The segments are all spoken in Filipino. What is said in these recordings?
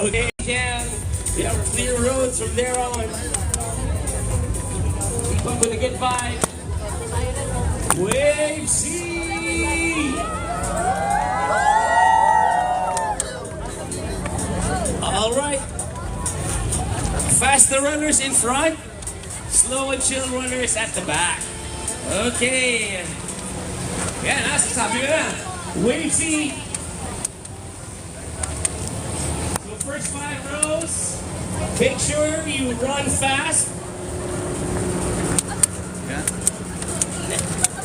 Okay, down. We have clear roads from there on. Keep up with the good vibe. Wave C! All right. Faster runners in front. Slow and chill runners at the back. Okay. Yan, sabi ko na. Wave C. So first 5 rows, make sure you run fast.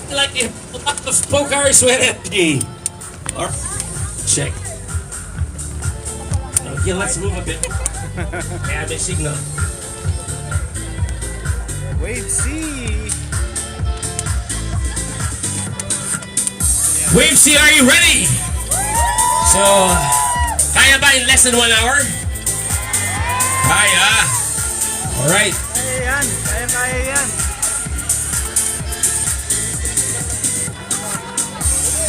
Like a lot of poker sweat energy. Or check. Okay, let's move a bit. Yeah, may signal. Wave C. Wave C, are you ready? So, kaya ba in less than 1 hour? Kaya. Alright. Kaya yan. Kaya yan.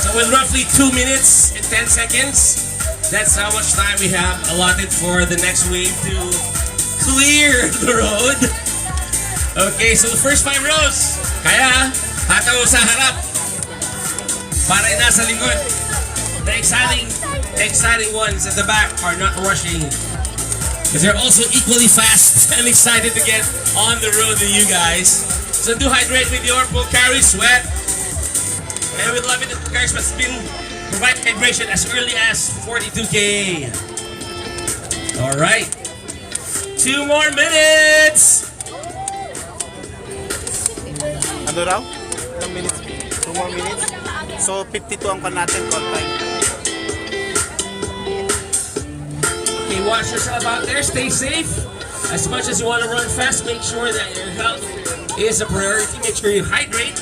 So with roughly 2 minutes and 10 seconds, that's how much time we have allotted for the next wave to clear the road. Okay, so the first 5 rows, kaya hataw sa harap para nasa likod. The exciting ones at the back are not rushing because they're also equally fast and excited to get on the road with you guys. So do hydrate with your Pocari Sweat. And we love it that Pocari Sweat's been providing hydration as early as 42K. Alright. 2 more minutes! Ano raw? Ilang minutes? 2 more minutes? So, 52 ang kan natin, call time. Okay, watch yourself out there. Stay safe. As much as you want to run fast, make sure that your health is a priority. Make sure you hydrate.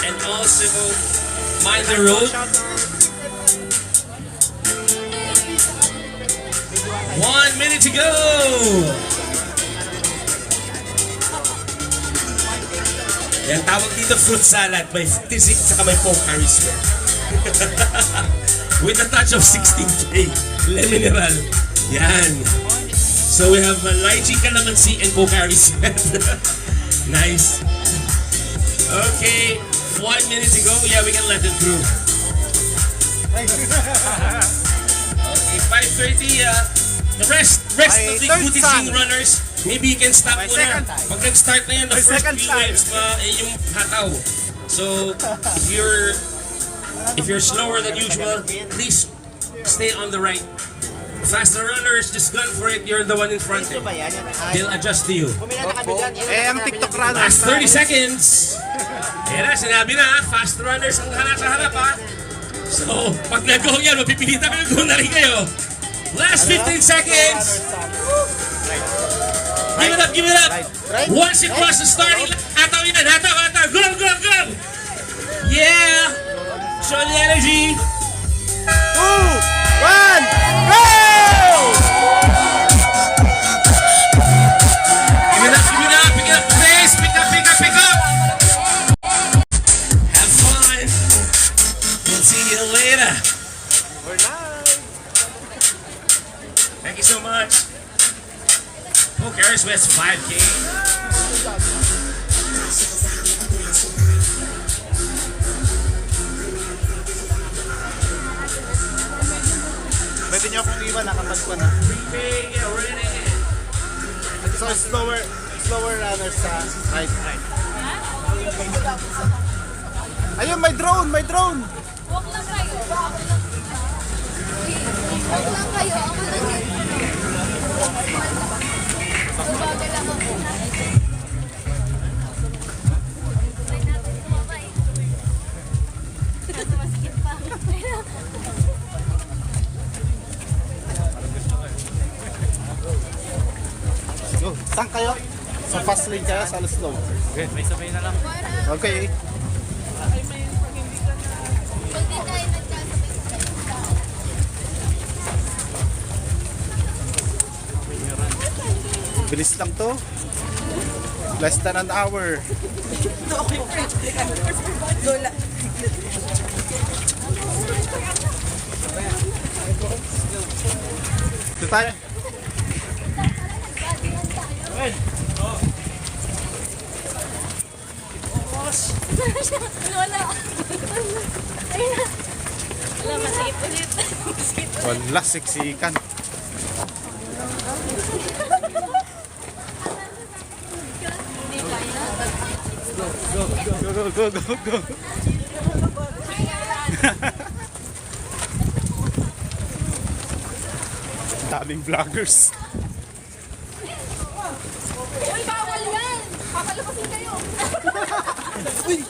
And also, mind the road. 1 minute to go! Yan, tawag dito fruit salad. May 56 saka may Pocari Sweat. With a touch of 16K. Le Mineral. Yan. So we have lychee, calamansi, and Pocari Sweat. Nice. Okay. 1 minute to go. Yeah, we can let it through. Okay, 5:30. The rest of the Kutitsing runners, maybe you can stop muna. Pag nag-start na yun, the first few waves yung hataw. So, if you're slower than usual, please stay on the right. Faster runners, just gun for it. You're the one in front. They'll adjust to you. Ang TikTok runner. Last 30 seconds. Yan na, sinabi na, fast runners ang nasa harap ha. So, pag nag-go yan, mapipilitan ka nag-go na rin kayo. Last 15 seconds. Give it up, give it up. Once you cross the starting line, hataw yan, hataw. Go. Yeah. Show the energy. 2, 1, go! Give it up, pick up the pace, pick up. Have fun. We'll see you later. We're live. Thank you so much. Pocari Sweat's 5K. Pwede niyo akong iwan, nakapag ko na. Get ready. So, slower runners sa right. Ayun, may drone! Walk lang kayo. Ako lang yun. Bagal lang ako. Masikip pa. Go, saan kayo? Sa fast lane kayo, sa slow? Okay, may sabay na lang. Okay. Pag di tayo nagkasabay. Bilis lang to. Less than an hour. Lola. tayo. Wala. Ayun na. Wala, masikip ulit. Masikip. Wala, siksikan. Hindi kaya. Go. Daming vloggers. Uy, bawal yan! Papalapasin kayo! Uy.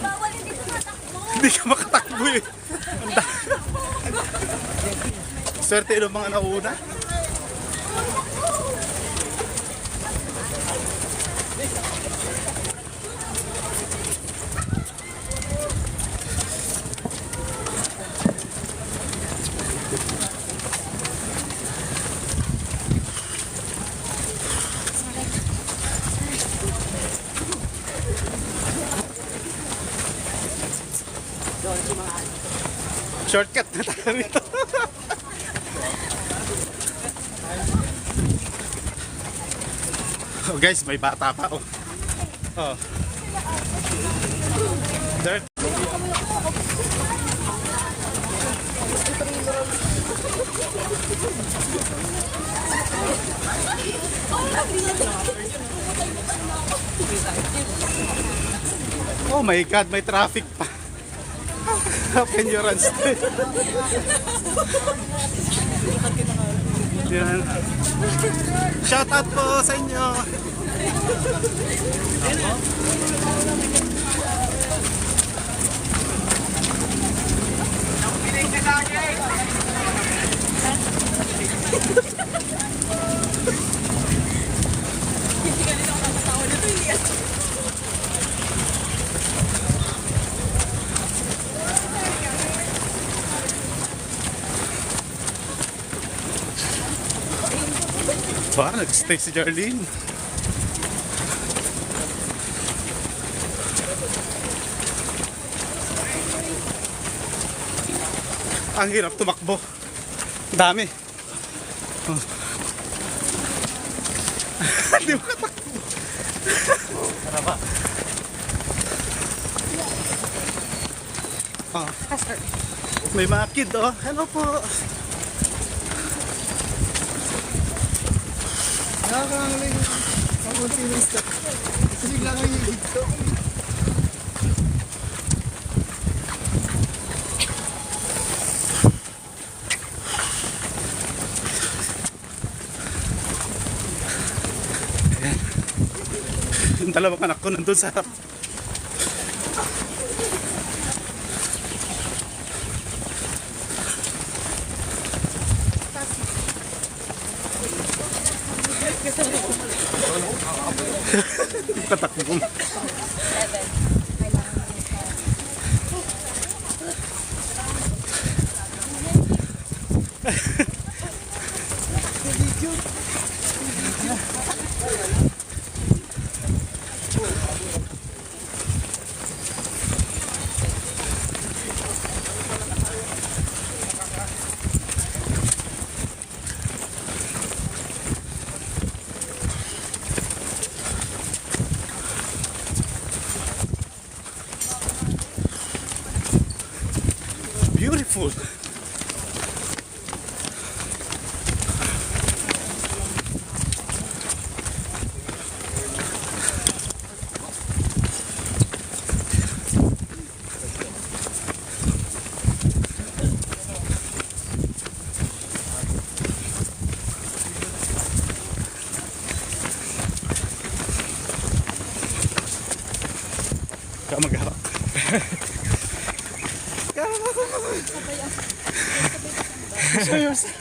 Bawal hindi tumatakbo! Hindi ka makatakbo eh. Swerte ng mga nauna. Shortcut na tayo rito. Oh guys, may bata pa oh. Oh. Dirt. Oh my God, may traffic pa. Open your hands. Yan. Shout out po sa inyo. Ba, nag-stay si Jarlene. Ang hirap tumakbo. Dami. Oh. Hindi mo katakbo. Oh. May mga kid oh. Hello po. Nakakangling ang unti ng step. Kasi bigla kang higit ko. Yung dalawang anak ko nandun sa harap. Patakbo. Beautiful. Ikaw magharap. Show yourself.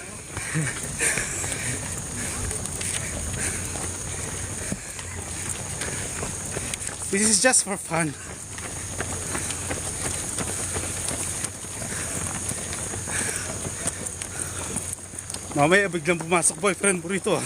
This is just for fun. Mamaya biglang pumasok boyfriend mo rito ah.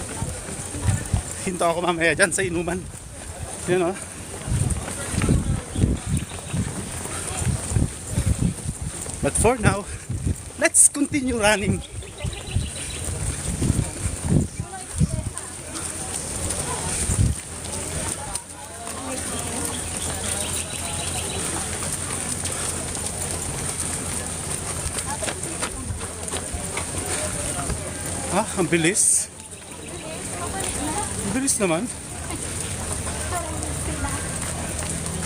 hinto ako mamaya dyan sa inuman. Yun o. But for now, let's continue running. Ah, ang bilis. Ang bilis naman.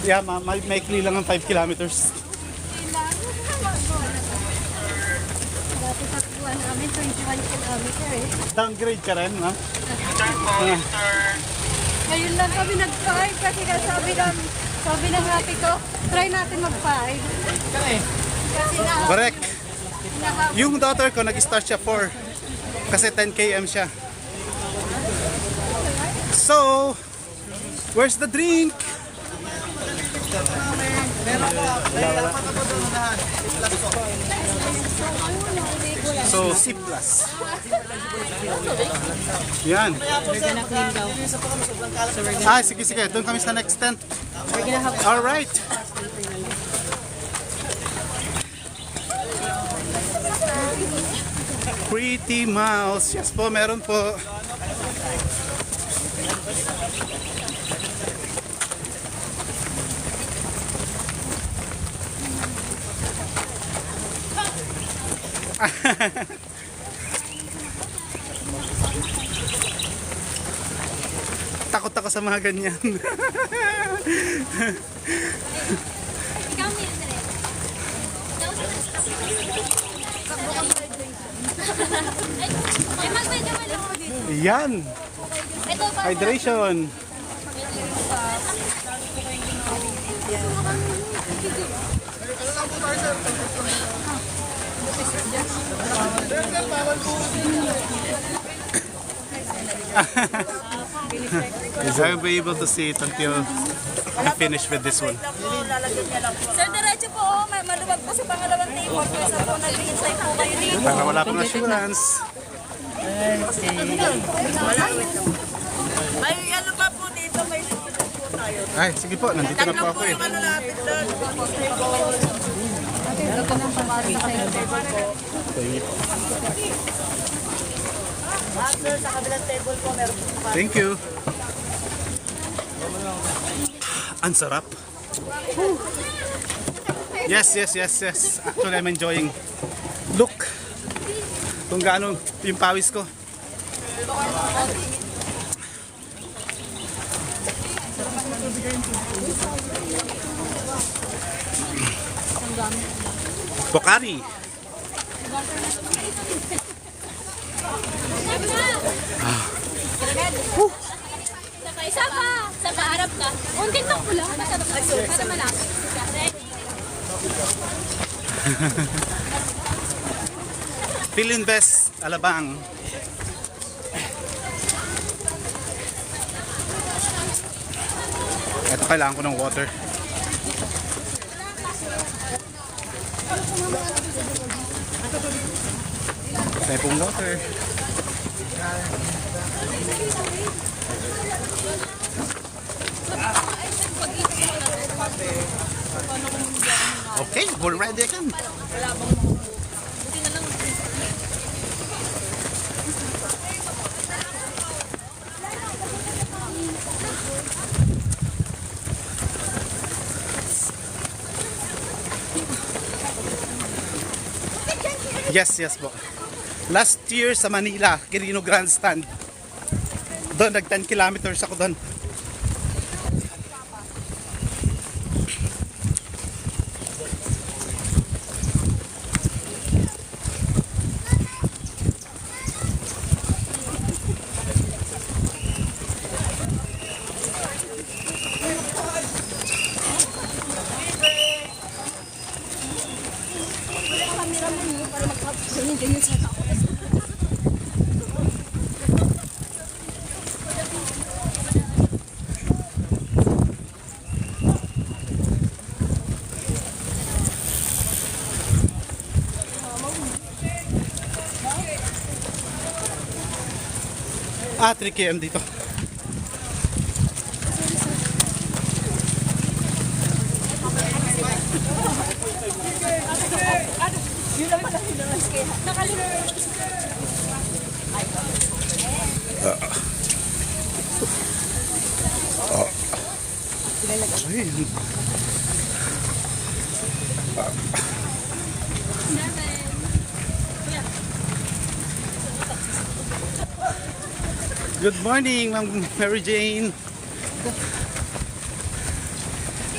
Yeah, maikli lang ang 5 kilometers. Dati takbuhan namin 21 kilometer eh. Downgrade ka rin, ha? Ngayon lang kami nag-5 kasi sabi ng ate ko, try natin mag-5. Kasi Correct. Yung daughter ko, nag-start siya 4. Kasi 10 km siya. So, where's the drink? So, C+. Yan. Ah, sige, sige. Doon kami sa next tent. Alright. Pretty miles. Yes po, meron po. Takot ako sa mga ganyan. ikaw may dire. Ay, mag-medyo maloko dito. Yan. Ito pa. Hydration. I'll be able to see it until I finish with this one. Sir, diretso po. Oh. Maluwag po sa pangalawang table. Kesa po nag-hintay po kayo dito. Para wala pang assurance. May ano pa po dito, may sumunod po tayo. Ay, sige po, nandito na po ako eh. Yung ano natin doon. Sir, sa kabilang table po, meron po pa. Thank you. Ang sarap. Yes, yes, yes, yes. Actually, I'm enjoying. Look. Kung gaano yung pawis ko. Pocari. Isa pa. Sa kaharap ka. Unting takbo lang. Para malapit. Philinvest, Alabang. Ito, kailangan ko ng water. Tayo pong water. Okay, we're ready again. Yes, yes po. Last year sa Manila, Quirino Grandstand. Doon, nag 10 kilometers ako doon. Ah, 3 km dito. Ay, good morning, Ma'am Mary Jane.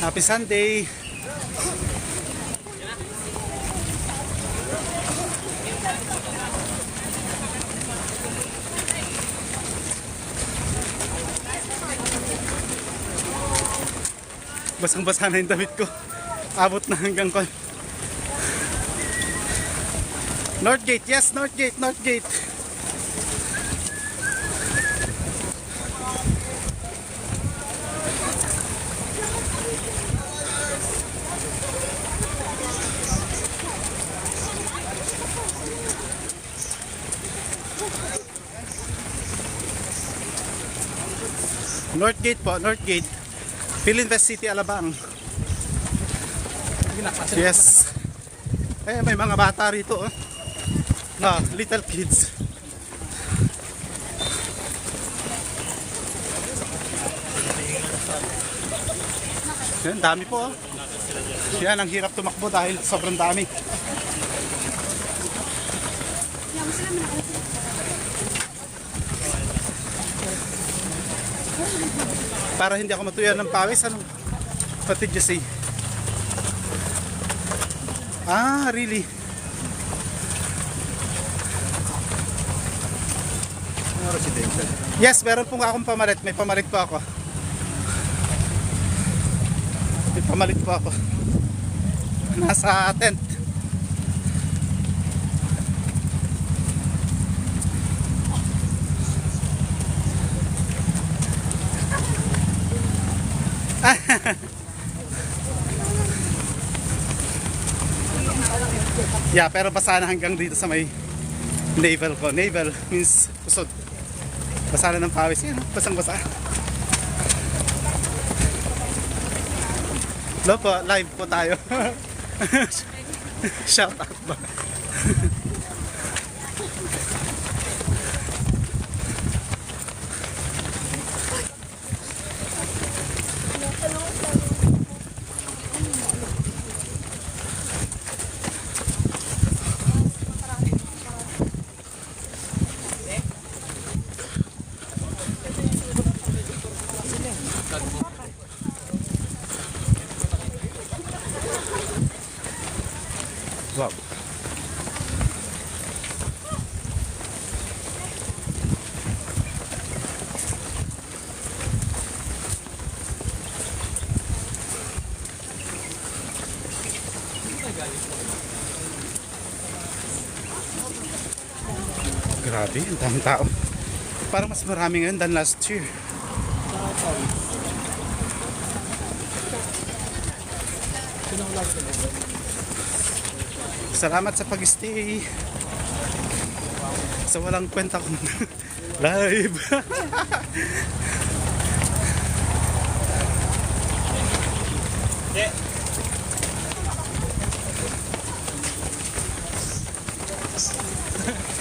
Happy Sunday. Basang-basa na yung damit ko. Abot na hanggang kon. Northgate, yes, Northgate, Northgate. Northgate po, Northgate. Philinvest City, Alabang. Yes. Eh, may mga bata rito. Oh. Na, little kids. Yan, dami po. Oh. Yan, ang hirap tumakbo dahil sobrang dami. Para hindi ako matuyan ng pawis, anong what did you say? Ah, really? Yes, meron po akong pamalit. May pamalit po ako. May pamalit po ako. Nasa tent. Yeah, pero basa na hanggang dito sa may navel ko. Navel means pusod. Basa na ng pawis. Yan, basang-basa. Hello po, live po tayo. Shout out ba? Wow. Grabe, ang daming tao. Parang mas marami ngayon than last year. Salamat sa pag-stay. Sa walang kwenta kong live.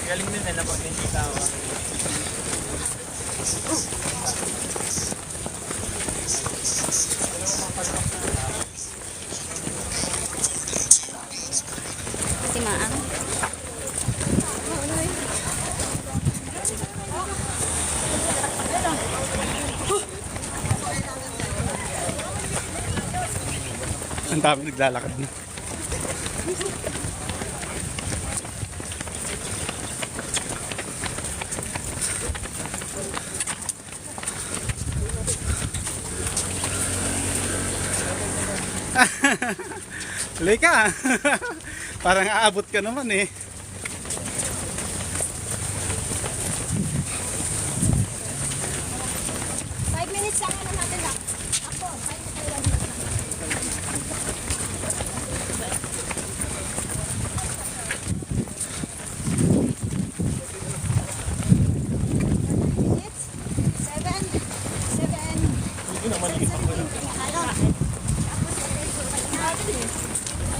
Galing din nila pag hindi tawa. Si Maang. Ang dami naglalakad na. Tuloy ka. Parang aabot ka naman eh. Minutes lang ano natin lang. Ako, 5 minutes lang.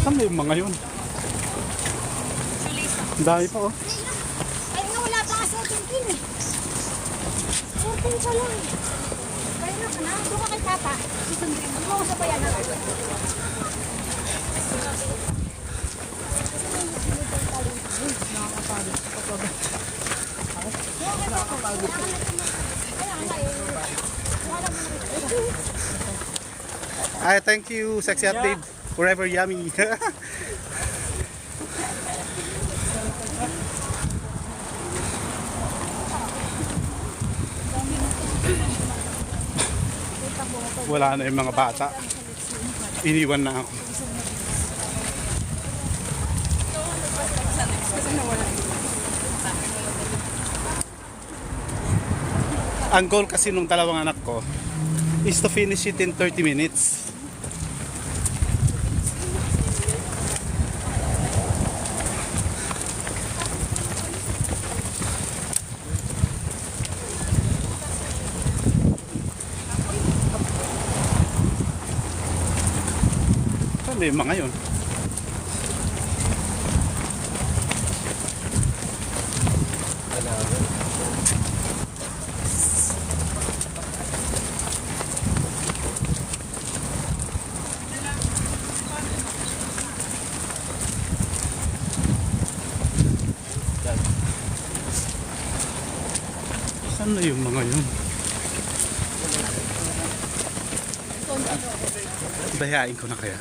Saan na yung mga yun? Ang dami pa oh. Ay, nga wala pa kasi 14 eh. 14 pa lang. Kaya na ka na. Doon ka kay Papa. Susundin mo. Doon ako sa bayan na. Ay, thank you, Sexy at Dave. Forever yummy. Wala na yung mga bata. Iniwan na ako. Ang goal kasi nung dalawang anak ko is to finish it in 30 minutes. Saan ba yung mga yun? Saan na yung mga yun? Dayain ko na kaya.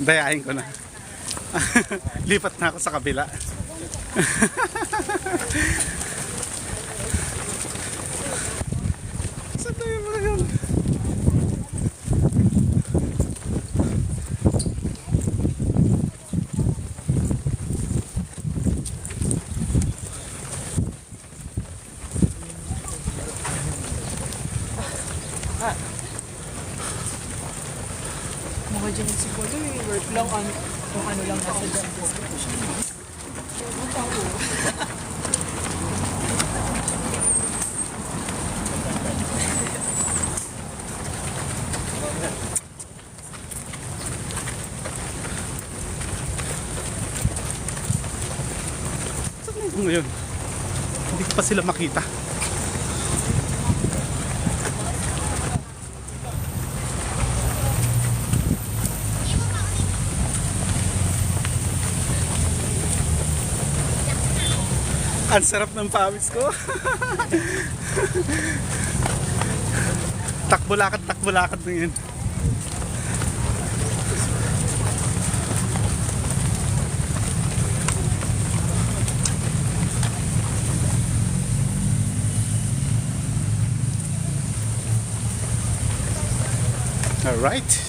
Dayain ko na. Lipat na ako sa kabila. Saan na yung mga yun? Mga dyan siguro work lang kung ano lang nasa job description. Saan na yung mga yun? Hindi ko pa sila makita. Ang sarap ng pawis ko. Takbo-lakad na yun. Alright.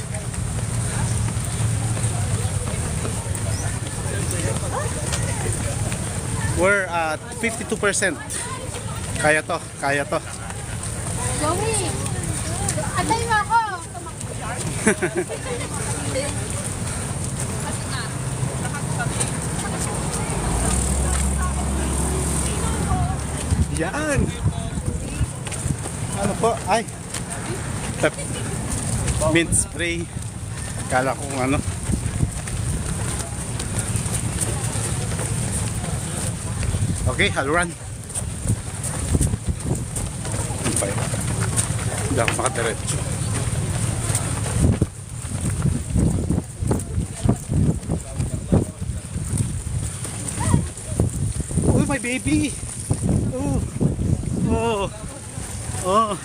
We're at 52%. Kaya to. Joey! Atay mo ako! Yan! Ano po? Ay! Mint spray. Kala ko kung ano. Okay, I'll run. Ano pa yun? Hindi ako makadiretso. Oh, my baby! Oh! Oh! Oh!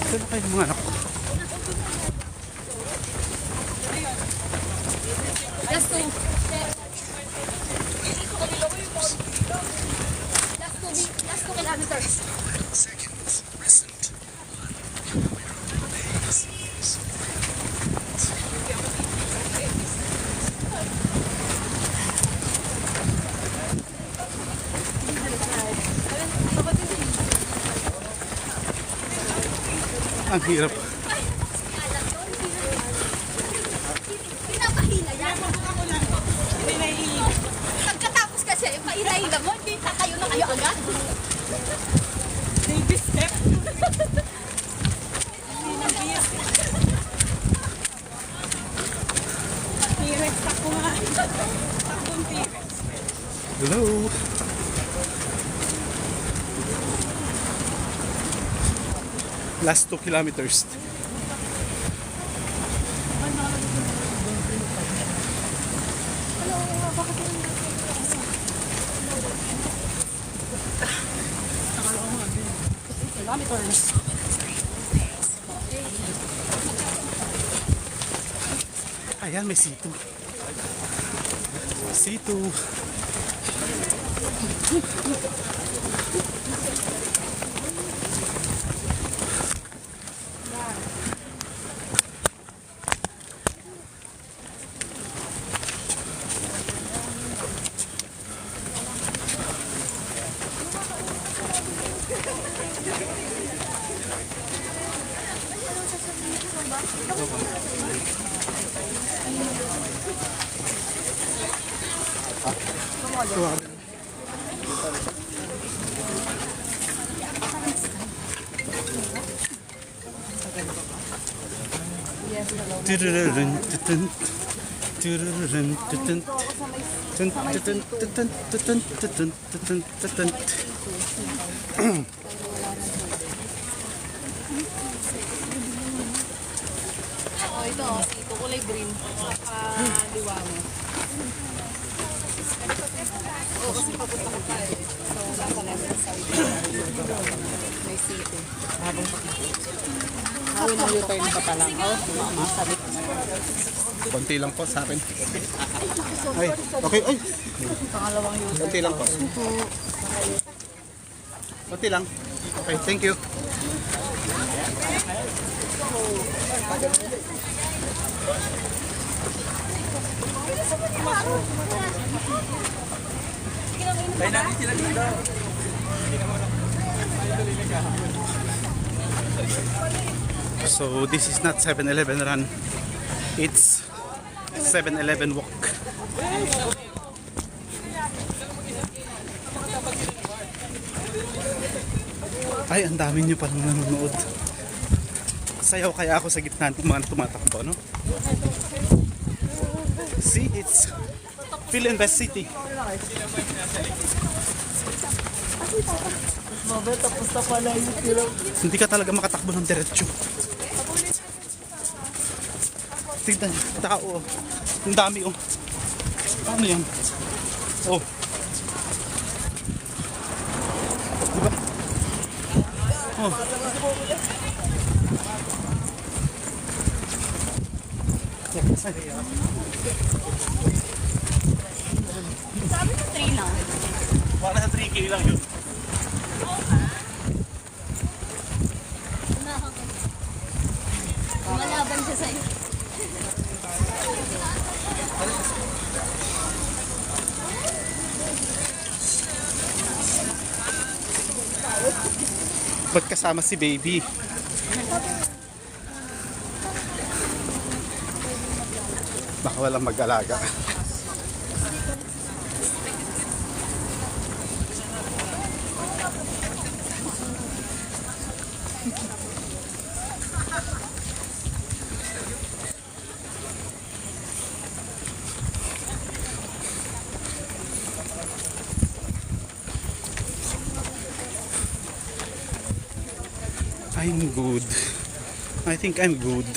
Saan na kayo mga anak ko? Last two. Last two kilometers. Seconds. Present. Ang hirap. Pinapahila yan. Pagkatapos kasi, pairahila mo, hindi tatayo na kayo agad. Baby step. T-Rex, takbo nga. Takbong T-Rex. Hello. Last 2 kilometers. Ayan, may situ. Situ. Turururun, tutun. Turururun, tutun. Tun, tutun, tutun, tutun, tutun, tutun, tutun. Oh, ito, ito kulay green. Liwanag. Oo, kasi papunta ko tayo. So, nasa left side. May city. Ako na U-turn pa pa lang. Oh, mamasalit. Konti lang po sa akin. Ay, okay. Ay, Pangalawang U-turn. konti lang po. Konti lang. Okay, thank you. So this is not 7-Eleven run. It's 7-Eleven walk. Ay, ang dami nyo palang nanonood. Sayaw kaya ako sa gitna ng mga tumatakbo, no? See, it's Philinvest City. Mabel, tapos na pala yung kilo. Hindi ka talaga makatakbo ng diretso. Tignan, tao. Ang dami, oh. Ano yan? Oh. Diba? Oh. Sabi mo 3 lang. Para sa 3K lang yun. Malaban siya sa'yo. Ba't kasama si baby? Baka walang mag-alaga. I'm good. I think I'm good.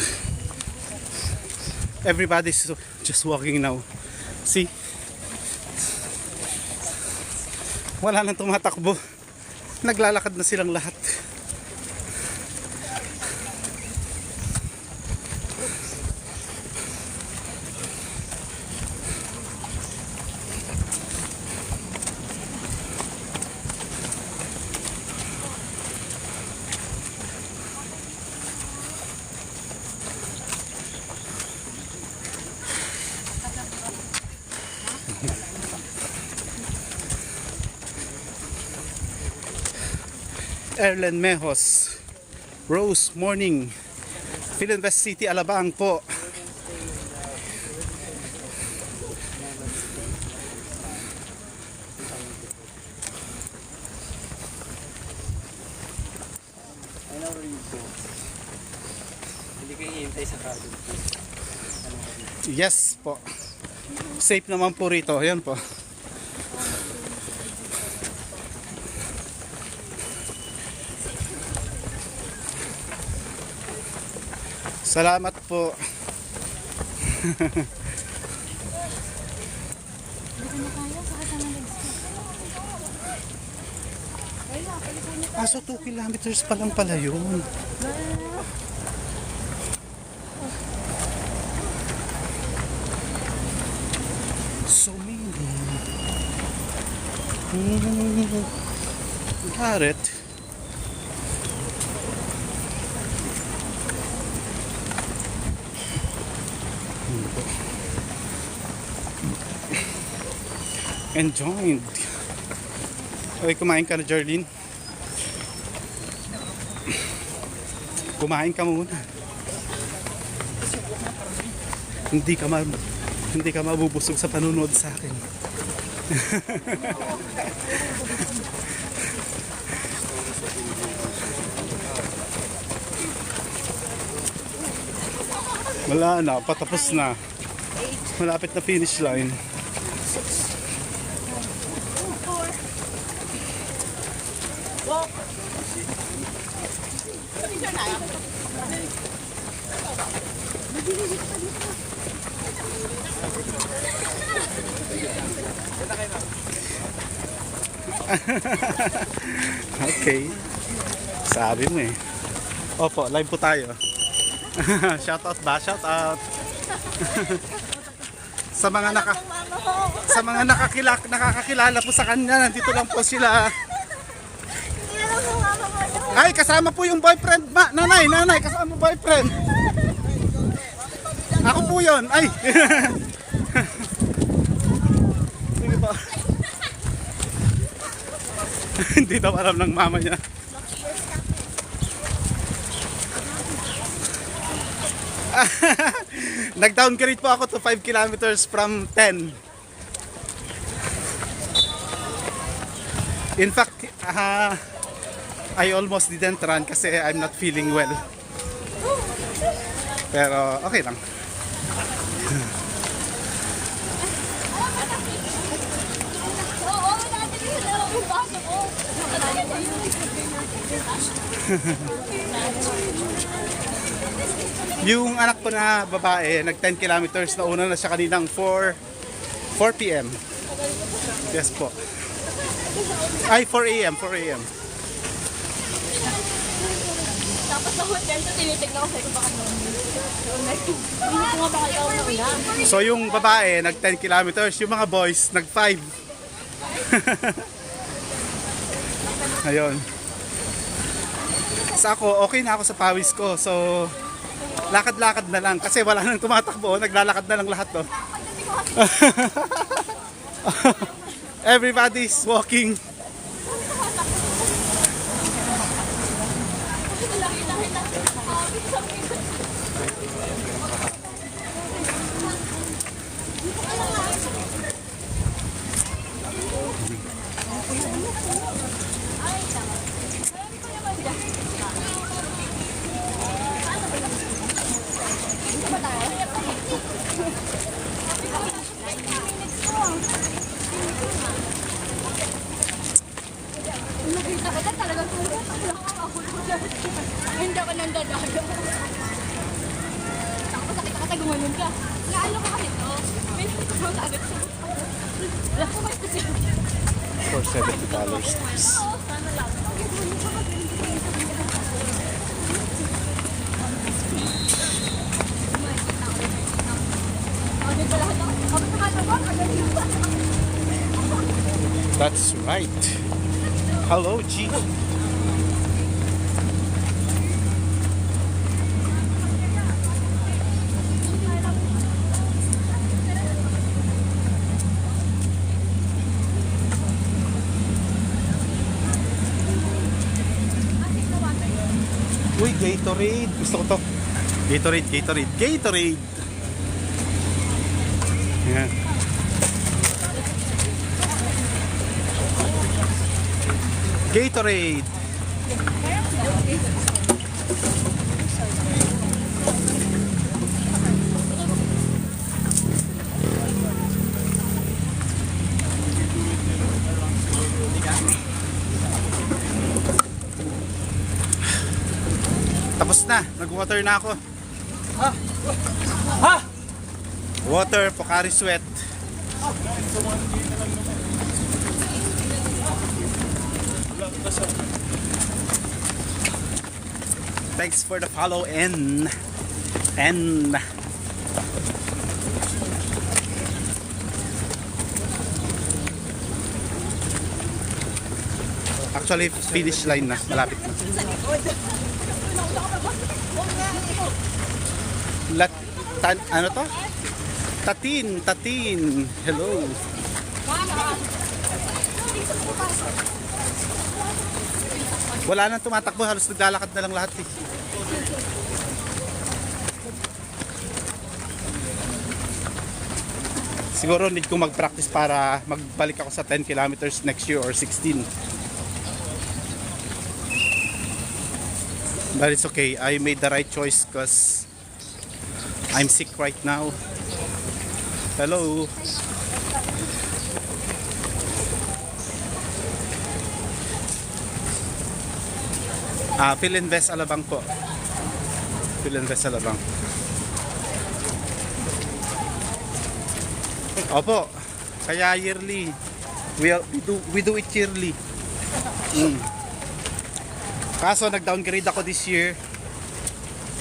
Everybody's just walking now. See? Wala nang tumatakbo. Naglalakad na silang lahat. Erlen Mejos Rose Morning, Philinvest City, Alabang po. Hindi kayo hihintay sa cabin. Yes po. Safe naman po rito. Ayan po. Salamat po. Kaso 2 kilometers pa lang pala yun. So many. Got it. Enjoyed. Okay, kumain ka na, Jarlene? Kumain ka muna. Hindi ka mabubusog sa panunood sa akin. Wala na, patapos na. Malapit na finish line. Okay. Sabi mo eh. Opo, live po tayo. Shoutout ba? Shoutout. sa mga nakakakilala po sa kanya, nandito lang po sila. Ay, kasama po yung boyfriend. Nanay, kasama boyfriend. Ako po yun. Ay. Sige po. Hindi daw alam ng mama niya. Nag-downgrade po ako to 5 kilometers from 10. In fact, I almost didn't run kasi I'm not feeling well. Pero okay lang. Yung anak ko na babae, nag 10 kilometers na una na siya kaninang 4 p.m. Yes po. Ay, 4 a.m. Tapos sa hotel, tinitignan ko sa'yo kung baka hindi ko nga baka ikaw na una. So yung babae, nag 10 kilometers, yung mga boys, nag 5. Ayun. Sa ako, okay na ako sa pawis ko. So, lakad-lakad na lang. Kasi wala nang tumatakbo. Naglalakad na lang lahat to. Everybody's walking. Nakita kita talagang hindi ako nandadayo. Tapos nakita ka gumanon ka. Naano ka kasi to? May nakita mo agad siya. Wala ko ba siya? For $70. Sana lang. That's right. Hello, G. Uy, Gatorade. Gusto ko to. Gatorade. Yan. Gatorade. Tapos na, nag-water na ako. Water, Pocari Sweat. Thanks for the follow and actually finish line na, malapit na. Ano to? Tatin. Hello. Wala nang tumatakbo, halos naglalakad na lang lahat eh. Siguro need kong mag-practice para magbalik ako sa 10 kilometers next year or 16. But it's okay, I made the right choice because I'm sick right now. Hello. Philinvest Alabang po. Philinvest Alabang. Opo. Kaya yearly. We do it yearly. Kaso nag-downgrade ako this year,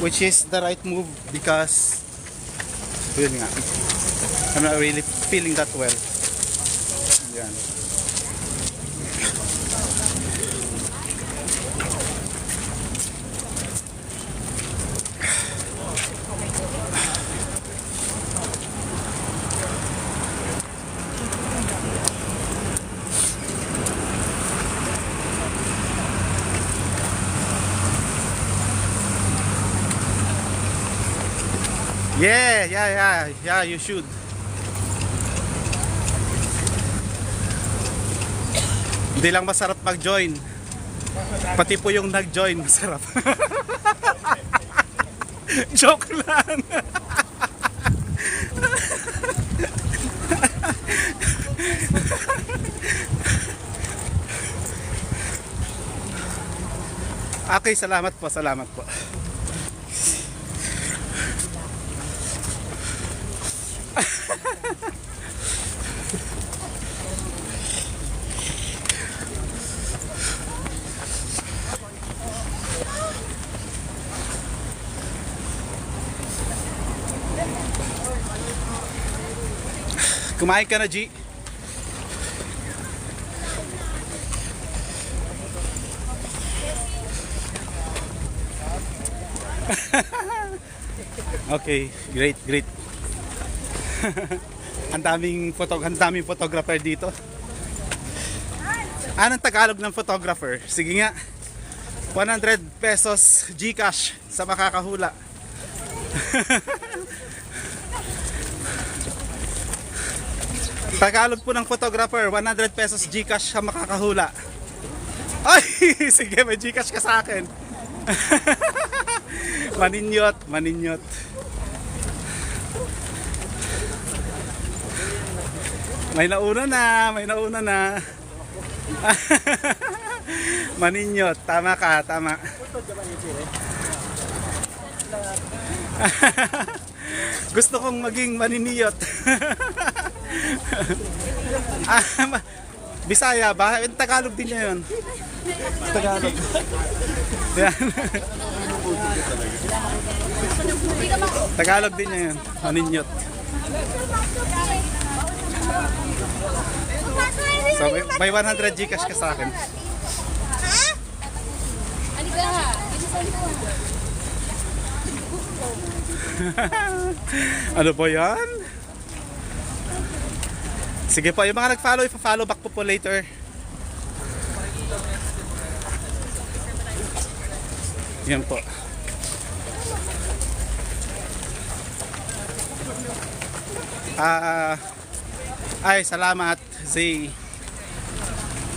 which is the right move because yun nga, I'm not really feeling that well. Yan. Yeah, you should. Hindi lang masarap mag-join. Pati po yung nag-join masarap. Joke lang. Okay, salamat po. Kumain ka na, G? Okay, great. Ang daming photographer dito. Anong Tagalog ng photographer? Sige nga. 100 pesos GCash sa makakahula. Tagalog po ng photographer, 100 pesos GCash sa makakahula. Ay, sige, may GCash ka sa akin. Maninyot. May nauna na. Maninyot, tama ka. Gusto kong maging maniniyot. Bisaya ba? Tagalog din niya yun. Tagalog. Yan. Tagalog din niya yun. Maninyot. So may 100 GCash ka sa akin. Ano po yan? Sige po, yung mga nag-follow, ipa-follow back po later. Yan po. Ay, salamat, Zay.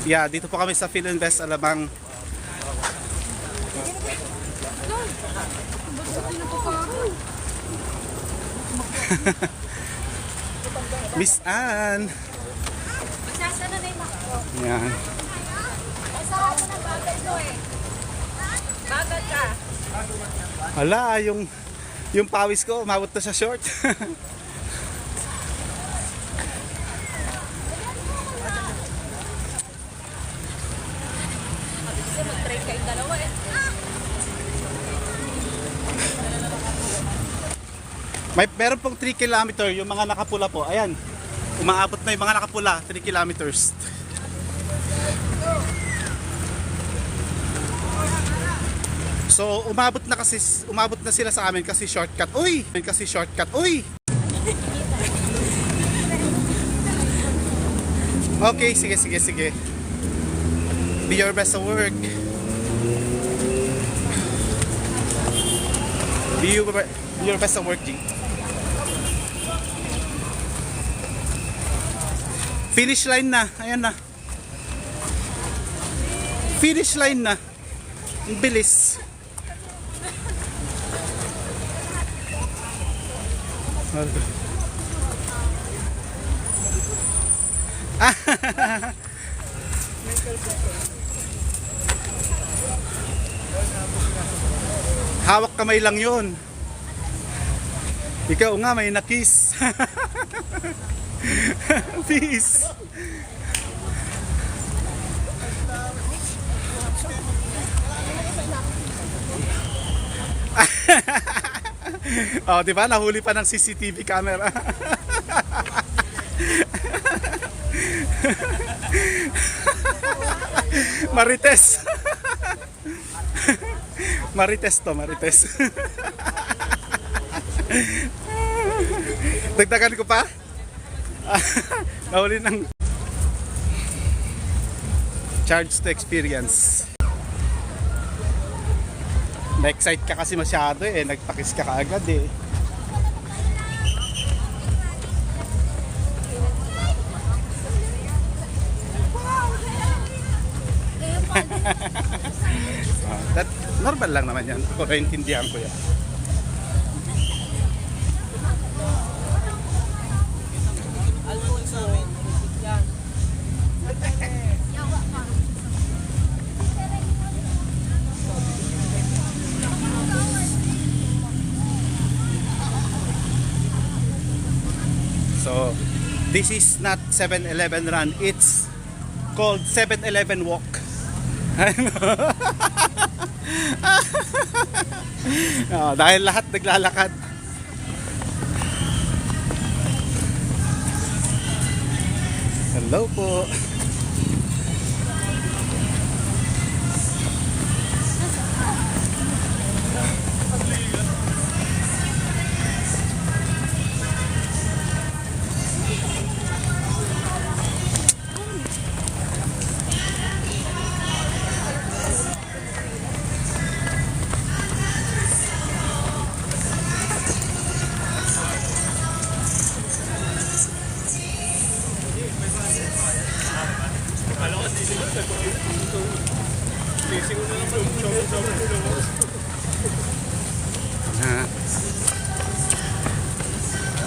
Yeah, dito po kami sa Philinvest Alabang. Miss Ann. Magsasana na yung makro. Yan. Masarap mo ng bagal ko eh. Bagal ka. Hala, yung pawis ko, umabot na sa short. Kasi mag-train kayong dalawa eh. Meron pong 3 kilometer, yung mga nakapula po. Ayan, umaabot na yung mga nakapula, 3 kilometers. So, umabot na sila sa amin kasi shortcut. Uy! Kasi shortcut. Uy! Okay, sige. Be your best at work. Be your best at work, G. Finish line na. Ayan na. Finish line na. Ang bilis. Hawak kamay lang yun. Ikaw nga may nakis. Peace. Oh, di ba? Nahuli pa ng CCTV camera. Marites. Marites to, Marites. Dagdagan ko pa? Nahuli ng charge to experience. Na-excite ka kasi masyado eh. Nagpakis ka kaagad eh. That, normal lang naman yan. Ako naintindihan ko yan. So, this is not 7-Eleven run. It's called 7-Eleven walk. Oh, dahil lahat naglalakad. Hello po.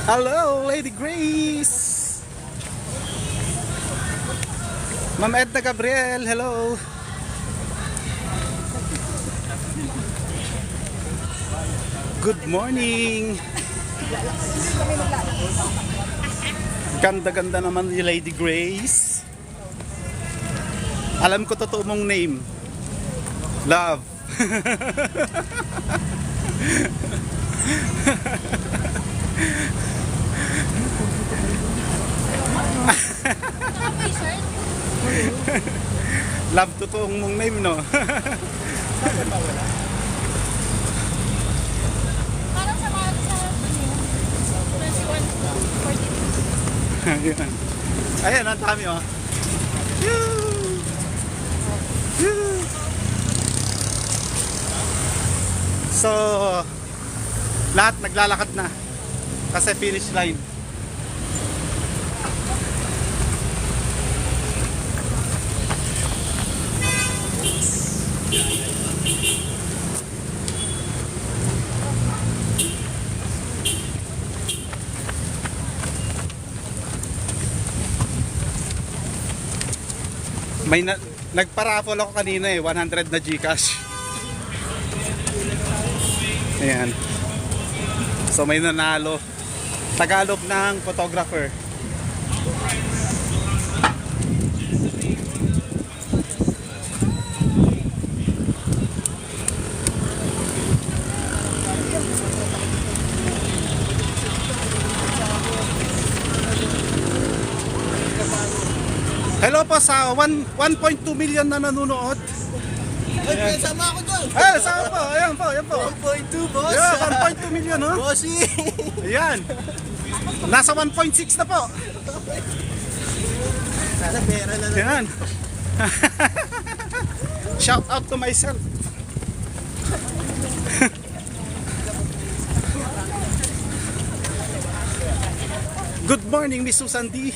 Hello, Lady Grace. Ma'am Edna Gabriel, hello. Good morning. Ganda-ganda naman ni Lady Grace. Alam ko totoo mong name. Love. Love totoong mong name, no? Parang sa mga sa 21, 42. Ayan. Ayan, ang dami, oh. Yoo! Yoo! So, lahat naglalakad na. Kasi finish line. Nagpa-raffle ako kanina 100 na GCash. Ayan. So may nanalo. Tagalog ng photographer. Hello po sa 1.2 million na nanonood. Ay, sama ako dyan. Eh, saan po? Ayan po, ayan po. 1.2, boss. Yeah, 1.2 million, no? Bossy. Ayan. Nasa 1.6 na po. Sana pera na lang. Ayan. Shout out to myself. Good morning, Miss Susan D.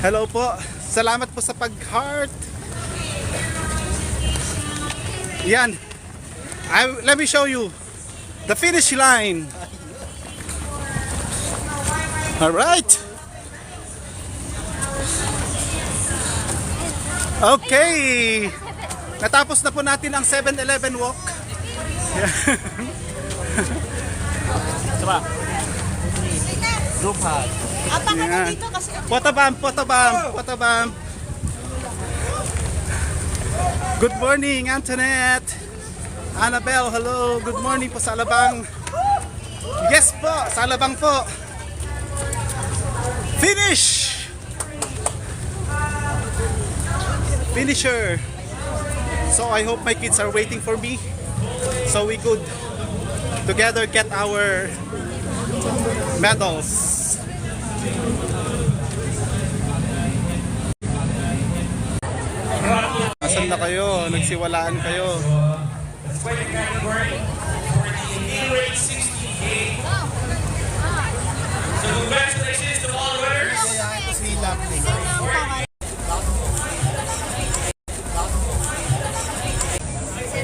Hello po. Salamat po sa pag-heart. Yan. Let me show you the finish line. All right. Okay. Natapos na po natin ang 7-Eleven walk. Group hug. Apa ka na Yan. dito kasi Potabam, potabam, potabam. Good morning, Antoinette. Annabelle, hello. Good morning po sa Alabang. Yes po, sa Alabang po. Finish! Finisher. So I hope my kids are waiting for me so we could together get our medals. Asan na kayo? Nagsiwalaan kayo. Fighting category for the A-Rate 60K. So congratulations.